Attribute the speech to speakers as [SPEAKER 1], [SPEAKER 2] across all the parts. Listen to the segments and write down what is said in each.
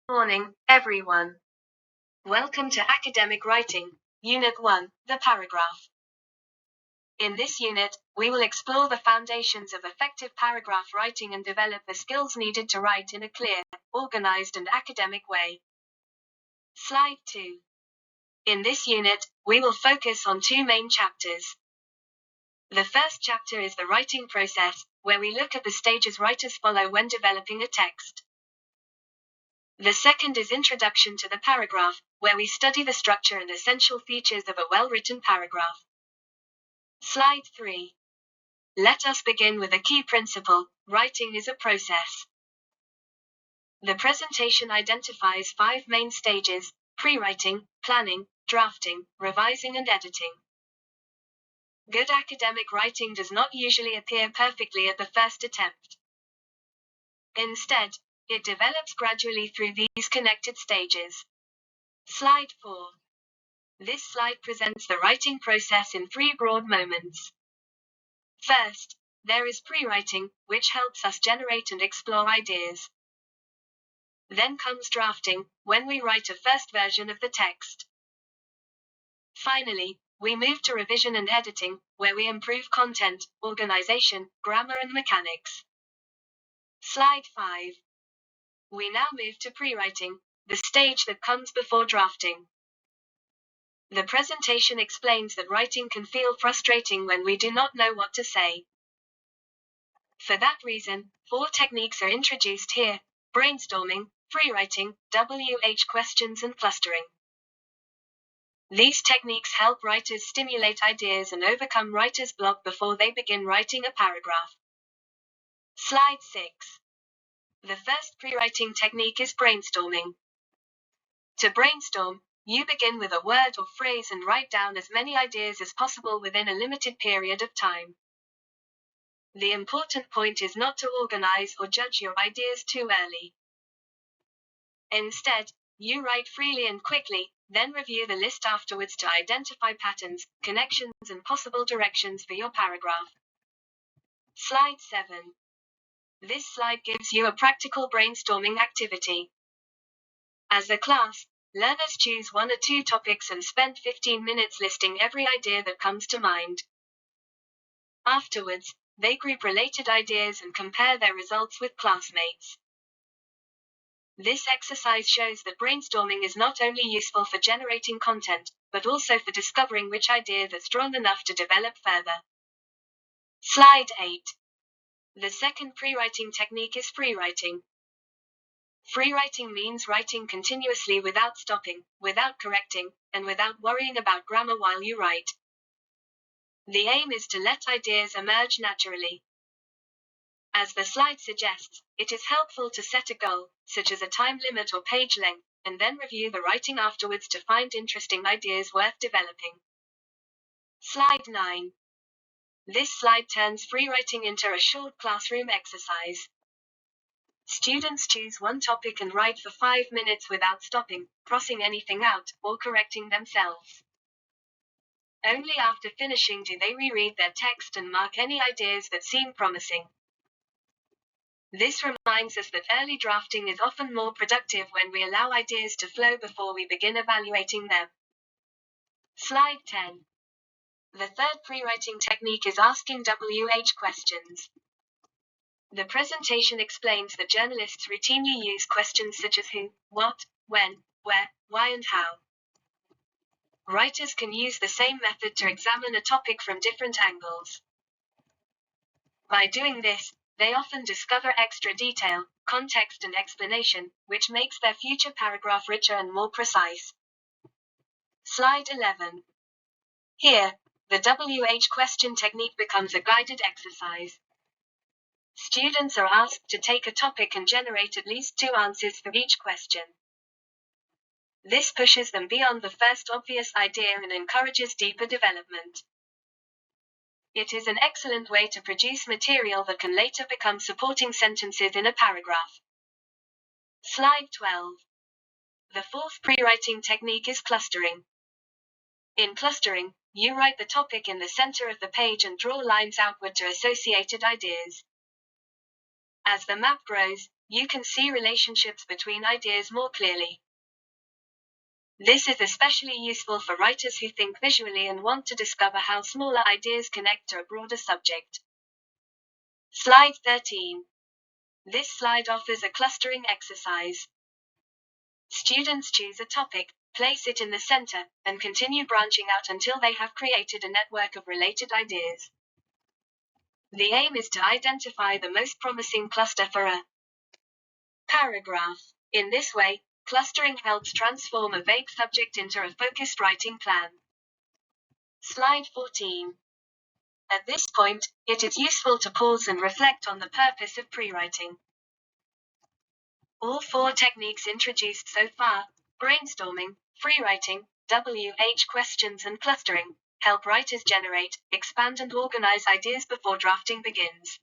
[SPEAKER 1] Morning, everyone. Welcome to Academic Writing, Unit 1, the paragraph. In this unit, we will explore the foundations of effective paragraph writing and develop the skills needed to write in a clear, organized and academic way. Slide 2. In this unit, we will focus on two main chapters. The first chapter is the writing process, where we look at the stages writers follow when developing a text. The second is Introduction to the Paragraph, where we study the structure and essential features of a well-written paragraph. Slide 3. Let us begin with a key principle: writing is a process. The presentation identifies 5 main stages: pre-writing, planning, drafting, revising and editing. Good academic writing does not usually appear perfectly at the first attempt. Instead, it develops gradually through these connected stages. Slide 4. This slide presents the writing process in 3 broad moments. First, there is pre-writing, which helps us generate and explore ideas. Then comes drafting, when we write a first version of the text. Finally, we move to revision and editing, where we improve content, organization, grammar and mechanics. Slide 5. We now move to pre-writing, the stage that comes before drafting. The presentation explains that writing can feel frustrating when we do not know what to say. For that reason, 4 techniques are introduced here: brainstorming, pre-writing, WH questions and clustering. These techniques help writers stimulate ideas and overcome writer's block before they begin writing a paragraph. Slide 6. The first pre-writing technique is brainstorming. To brainstorm, you begin with a word or phrase and write down as many ideas as possible within a limited period of time. The important point is not to organize or judge your ideas too early. Instead, you write freely and quickly, then review the list afterwards to identify patterns, connections and possible directions for your paragraph. Slide 7. This slide gives you a practical brainstorming activity. As a class, learners choose 1 or 2 topics and spend 15 minutes listing every idea that comes to mind. Afterwards, they group related ideas and compare their results with classmates. This exercise shows that brainstorming is not only useful for generating content, but also for discovering which idea is strong enough to develop further. Slide 8. The second pre-writing technique is free writing. Free writing means writing continuously without stopping, without correcting, and without worrying about grammar while you write. The aim is to let ideas emerge naturally. As the slide suggests, it is helpful to set a goal, such as a time limit or page length, and then review the writing afterwards to find interesting ideas worth developing. Slide 9. This slide turns free writing into a short classroom exercise. Students choose 1 topic and write for 5 minutes without stopping, crossing anything out, or correcting themselves. Only after finishing do they reread their text and mark any ideas that seem promising. This reminds us that early drafting is often more productive when we allow ideas to flow before we begin evaluating them. Slide 10. The third pre-writing technique is asking WH questions. The presentation explains that journalists routinely use questions such as who, what, when, where, why and how. Writers can use the same method to examine a topic from different angles. By doing this, they often discover extra detail, context and explanation, which makes their future paragraph richer and more precise. Slide 11. Here, the WH question technique becomes a guided exercise. Students are asked to take a topic and generate at least 2 answers for each question. This pushes them beyond the first obvious idea and encourages deeper development. It is an excellent way to produce material that can later become supporting sentences in a paragraph. Slide 12. The fourth pre-writing technique is clustering. In clustering, you write the topic in the center of the page and draw lines outward to associated ideas. As the map grows, You can see relationships between ideas more clearly. This is especially useful for writers who think visually and want to discover how smaller ideas connect to a broader subject. Slide 13. This slide offers a clustering exercise. Students choose a topic, place it in the center, and continue branching out until they have created a network of related ideas. The aim is to identify the most promising cluster for a paragraph. In this way, clustering helps transform a vague subject into a focused writing plan. Slide 14. At this point, it is useful to pause and reflect on the purpose of pre-writing. All four techniques introduced so far, brainstorming, free-writing, WH questions and clustering, help writers generate, expand and organize ideas before drafting begins.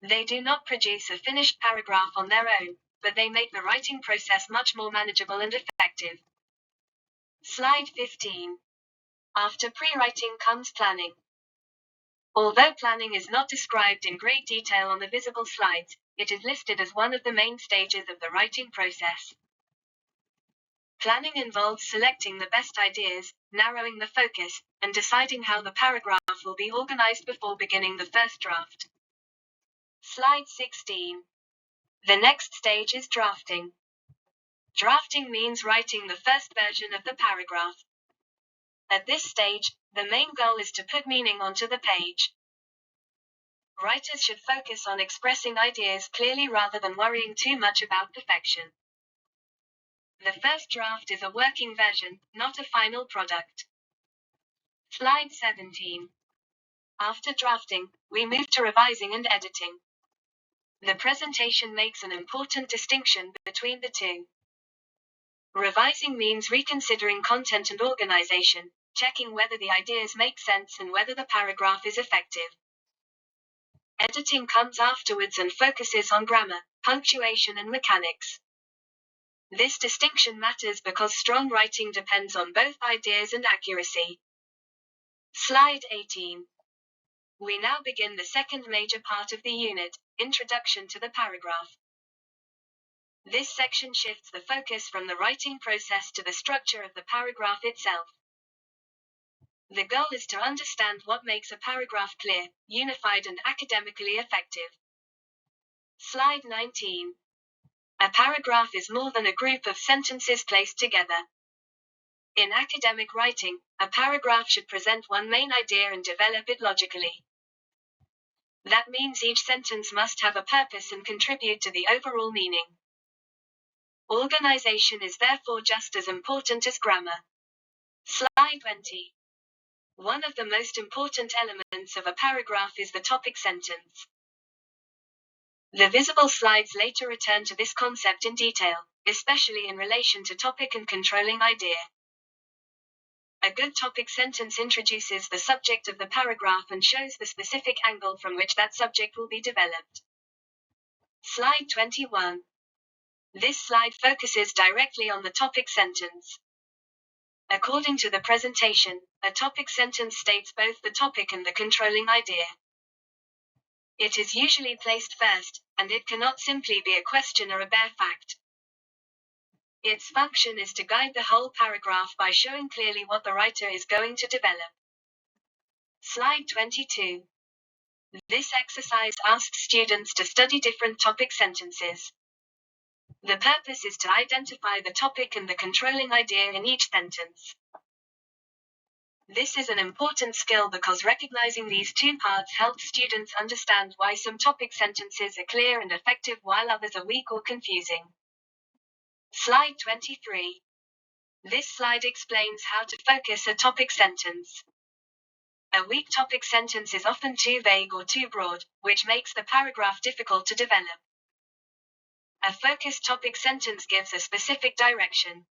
[SPEAKER 1] They do not produce a finished paragraph on their own, but they make the writing process much more manageable and effective. Slide 15. After pre-writing comes planning. Although planning is not described in great detail on the visible slides, it is listed as one of the main stages of the writing process. Planning involves selecting the best ideas, narrowing the focus, and deciding how the paragraph will be organized before beginning the first draft. Slide 16. The next stage is drafting. Drafting means writing the first version of the paragraph. At this stage, the main goal is to put meaning onto the page. Writers should focus on expressing ideas clearly rather than worrying too much about perfection. The first draft is a working version, not a final product. Slide 17. After drafting, we move to revising and editing. The presentation makes an important distinction between the two. Revising means reconsidering content and organization, checking whether the ideas make sense and whether the paragraph is effective. Editing comes afterwards and focuses on grammar, punctuation and mechanics. This distinction matters because strong writing depends on both ideas and accuracy. Slide 18. We now begin the second major part of the unit, Introduction to the Paragraph. This section shifts the focus from the writing process to the structure of the paragraph itself. The goal is to understand what makes a paragraph clear, unified and academically effective. Slide 19. A paragraph is more than a group of sentences placed together. In academic writing, a paragraph should present one main idea and develop it logically. That means each sentence must have a purpose and contribute to the overall meaning. Organization is therefore just as important as grammar. Slide 20. One of the most important elements of a paragraph is the topic sentence. The visible slides later return to this concept in detail, especially in relation to topic and controlling idea. A good topic sentence introduces the subject of the paragraph and shows the specific angle from which that subject will be developed. Slide 21. This slide focuses directly on the topic sentence. According to the presentation, a topic sentence states both the topic and the controlling idea. It is usually placed first, and it cannot simply be a question or a bare fact. Its function is to guide the whole paragraph by showing clearly what the writer is going to develop. Slide 22. This exercise asks students to study different topic sentences. The purpose is to identify the topic and the controlling idea in each sentence. This is an important skill because recognizing these two parts helps students understand why some topic sentences are clear and effective while others are weak or confusing. Slide 23. This slide explains how to focus a topic sentence. A weak topic sentence is often too vague or too broad, which makes the paragraph difficult to develop. A focused topic sentence gives a specific direction.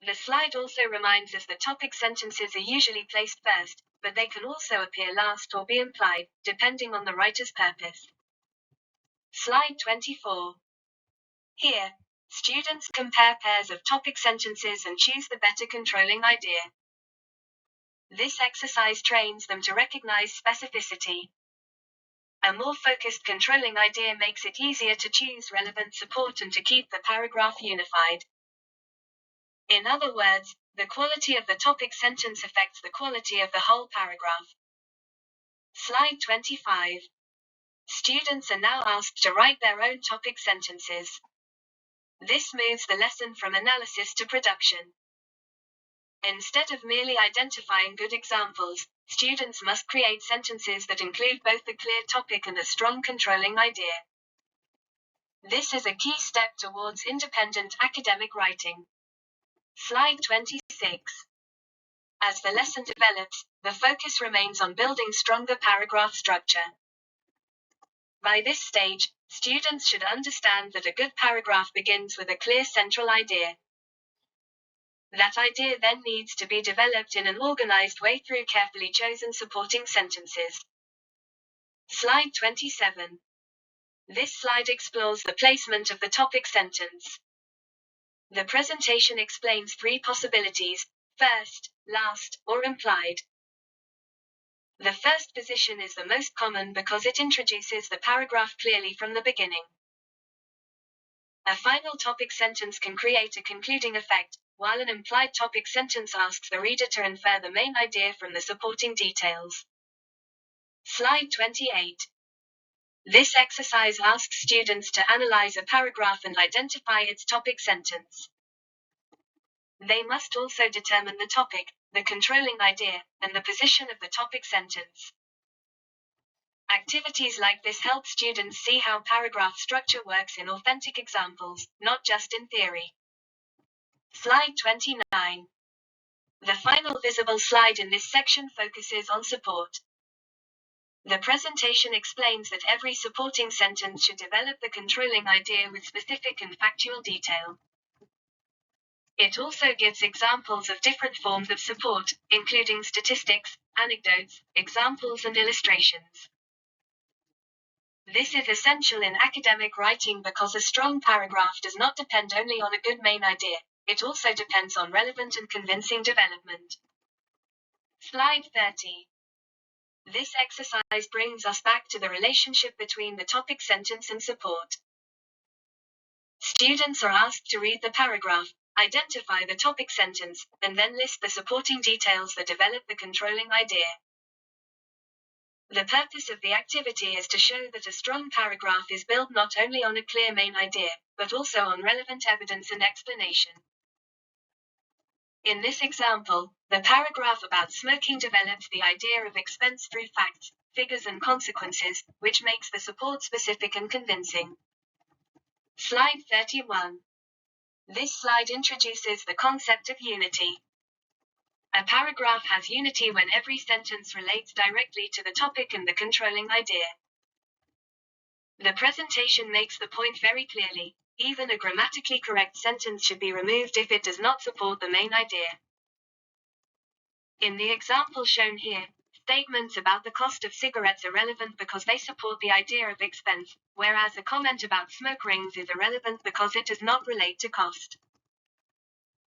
[SPEAKER 1] The slide also reminds us that topic sentences are usually placed first, but they can also appear last or be implied, depending on the writer's purpose. Slide 24. Here, students compare pairs of topic sentences and choose the better controlling idea. This exercise trains them to recognize specificity. A more focused controlling idea makes it easier to choose relevant support and to keep the paragraph unified. In other words, the quality of the topic sentence affects the quality of the whole paragraph. Slide 25. Students are now asked to write their own topic sentences. This moves the lesson from analysis to production. Instead of merely identifying good examples, students must create sentences that include both a clear topic and a strong controlling idea. This is a key step towards independent academic writing. Slide 26. As the lesson develops, the focus remains on building stronger paragraph structure. By this stage, students should understand that a good paragraph begins with a clear central idea. That idea then needs to be developed in an organized way through carefully chosen supporting sentences. Slide 27. This slide explores the placement of the topic sentence. The presentation explains three possibilities: first, last, or implied. The first position is the most common because it introduces the paragraph clearly from the beginning. A final topic sentence can create a concluding effect, while an implied topic sentence asks the reader to infer the main idea from the supporting details. Slide 28. This exercise asks students to analyze a paragraph and identify its topic sentence. They must also determine the topic, the controlling idea, and the position of the topic sentence. Activities like this help students see how paragraph structure works in authentic examples, not just in theory. Slide 29. The final visible slide in this section focuses on support. The presentation explains that every supporting sentence should develop the controlling idea with specific and factual detail. It also gives examples of different forms of support, including statistics, anecdotes, examples, and illustrations. This is essential in academic writing because a strong paragraph does not depend only on a good main idea, it also depends on relevant and convincing development. Slide 30. This exercise brings us back to the relationship between the topic sentence and support. Students are asked to read the paragraph, identify the topic sentence, and then list the supporting details that develop the controlling idea. The purpose of the activity is to show that a strong paragraph is built not only on a clear main idea, but also on relevant evidence and explanation. In this example, the paragraph about smoking develops the idea of expense through facts, figures, and consequences, which makes the support specific and convincing. Slide 31. This slide introduces the concept of unity. A paragraph has unity when every sentence relates directly to the topic and the controlling idea. The presentation makes the point very clearly: even a grammatically correct sentence should be removed if it does not support the main idea. In the example shown here, statements about the cost of cigarettes are relevant because they support the idea of expense, whereas a comment about smoke rings is irrelevant because it does not relate to cost.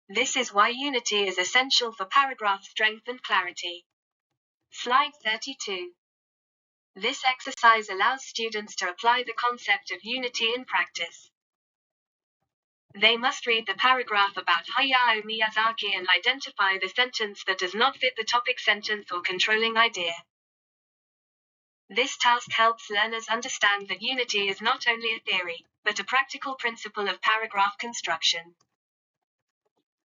[SPEAKER 1] This is why unity is essential for paragraph strength and clarity. Slide 32. This exercise allows students to apply the concept of unity in practice. They must read the paragraph about Hayao Miyazaki and identify the sentence that does not fit the topic sentence or controlling idea. This task helps learners understand that unity is not only a theory, but a practical principle of paragraph construction.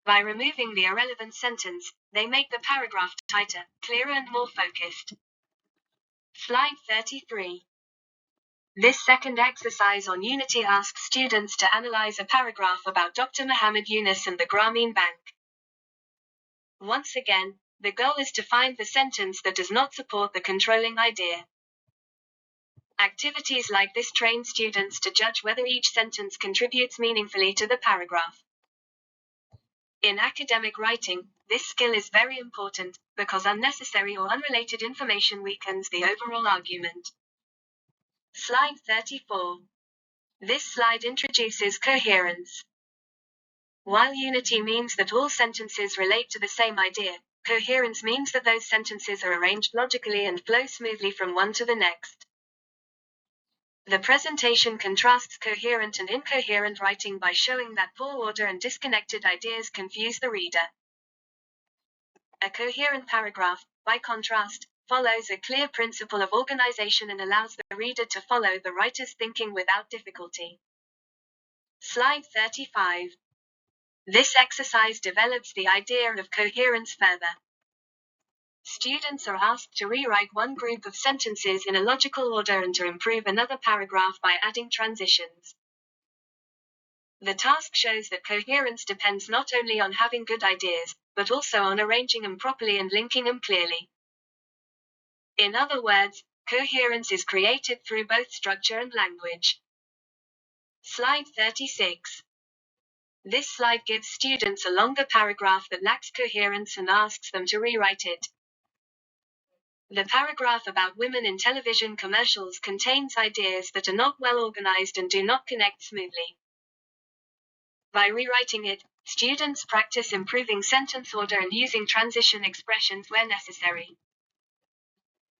[SPEAKER 1] By removing the irrelevant sentence, they make the paragraph tighter, clearer, and more focused. Slide 33. This second exercise on unity asks students to analyze a paragraph about Dr. Muhammad Yunus and the Grameen Bank. Once again, the goal is to find the sentence that does not support the controlling idea. Activities like this train students to judge whether each sentence contributes meaningfully to the paragraph. In academic writing, this skill is very important, because unnecessary or unrelated information weakens the overall argument. Slide 34. This slide introduces coherence. While unity means that all sentences relate to the same idea, coherence means that those sentences are arranged logically and flow smoothly from one to the next. The presentation contrasts coherent and incoherent writing by showing that poor order and disconnected ideas confuse the reader. A coherent paragraph, by contrast, follows a clear principle of organization and allows the reader to follow the writer's thinking without difficulty. Slide 35. This exercise develops the idea of coherence further. Students are asked to rewrite one group of sentences in a logical order and to improve another paragraph by adding transitions. The task shows that coherence depends not only on having good ideas, but also on arranging them properly and linking them clearly. In other words, coherence is created through both structure and language. Slide 36. This slide gives students a longer paragraph that lacks coherence and asks them to rewrite it. The paragraph about women in television commercials contains ideas that are not well organized and do not connect smoothly. By rewriting it, students practice improving sentence order and using transition expressions where necessary.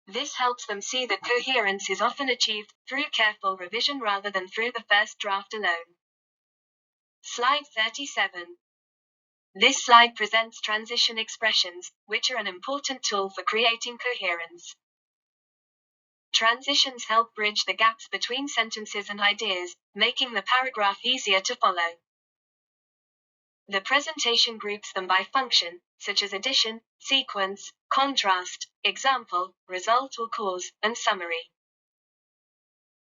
[SPEAKER 1] This helps them see that coherence is often achieved through careful revision rather than through the first draft alone. Slide 37. This slide presents transition expressions, which are an important tool for creating coherence. Transitions help bridge the gaps between sentences and ideas, making the paragraph easier to follow. The presentation groups them by function, such as addition, sequence, contrast, example, result or cause, and summary.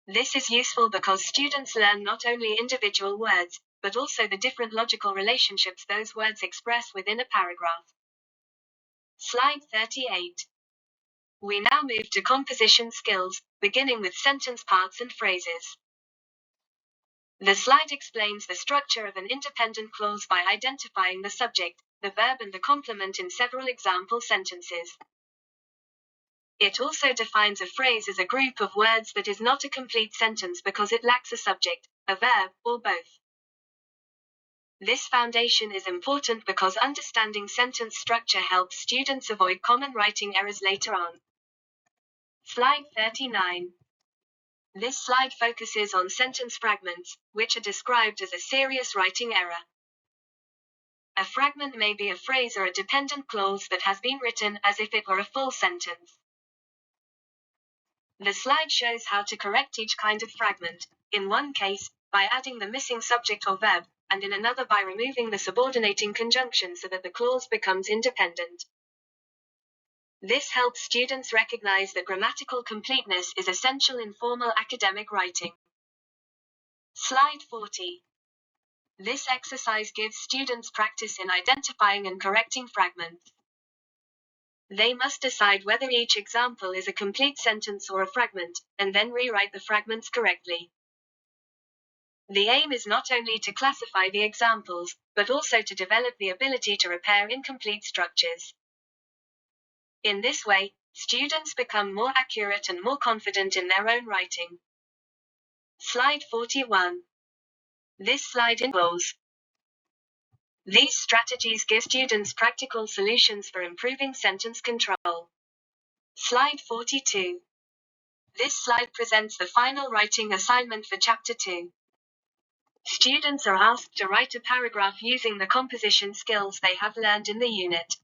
[SPEAKER 1] This is useful because students learn not only individual words, but also the different logical relationships those words express within a paragraph. Slide 38. We now move to composition skills, beginning with sentence parts and phrases. The slide explains the structure of an independent clause by identifying the subject, the verb and the complement in several example sentences. It also defines a phrase as a group of words that is not a complete sentence because it lacks a subject, a verb, or both. This foundation is important because understanding sentence structure helps students avoid common writing errors later on. Slide 39. This slide focuses on sentence fragments, which are described as a serious writing error. A fragment may be a phrase or a dependent clause that has been written as if it were a full sentence. The slide shows how to correct each kind of fragment, in one case, by adding the missing subject or verb, and in another by removing the subordinating conjunction so that the clause becomes independent. This helps students recognize that grammatical completeness is essential in formal academic writing. Slide 40. This exercise gives students practice in identifying and correcting fragments. They must decide whether each example is a complete sentence or a fragment, and then rewrite the fragments correctly. The aim is not only to classify the examples, but also to develop the ability to repair incomplete structures. In this way, students become more accurate and more confident in their own writing. Slide 41. This slide involves. These strategies give students practical solutions for improving sentence control. Slide 42. This slide presents the final writing assignment for Chapter 2. Students are asked to write a paragraph using the composition skills they have learned in the unit.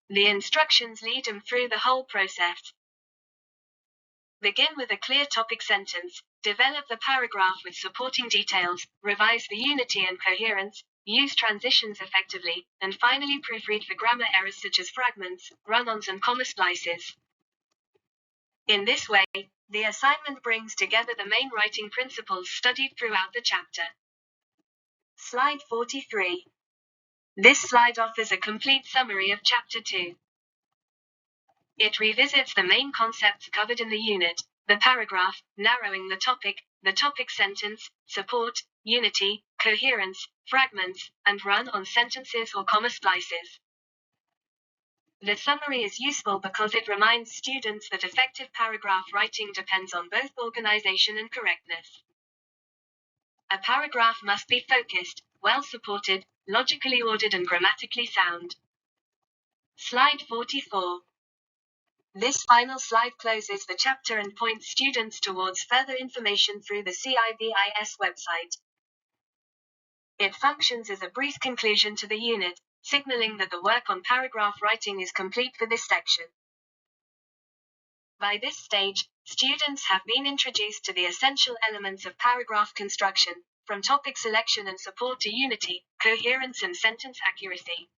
[SPEAKER 1] The instructions lead them through the whole process. Begin with a clear topic sentence, develop the paragraph with supporting details, revise the unity and coherence, use transitions effectively, and finally proofread for grammar errors such as fragments, run-ons and comma splices. In this way, the assignment brings together the main writing principles studied throughout the chapter. Slide 43. This slide offers a complete summary of Chapter 2. It revisits the main concepts covered in the unit, the paragraph, narrowing the topic sentence, support, unity, coherence, fragments, and run-on sentences or comma splices. The summary is useful because it reminds students that effective paragraph writing depends on both organization and correctness. A paragraph must be focused, well supported, logically ordered and grammatically sound. Slide 44. This final slide closes the chapter and points students towards further information through the CIVIS website. It functions as a brief conclusion to the unit, signaling that the work on paragraph writing is complete for this section. By this stage, students have been introduced to the essential elements of paragraph construction, from topic selection and support to unity, coherence and sentence accuracy.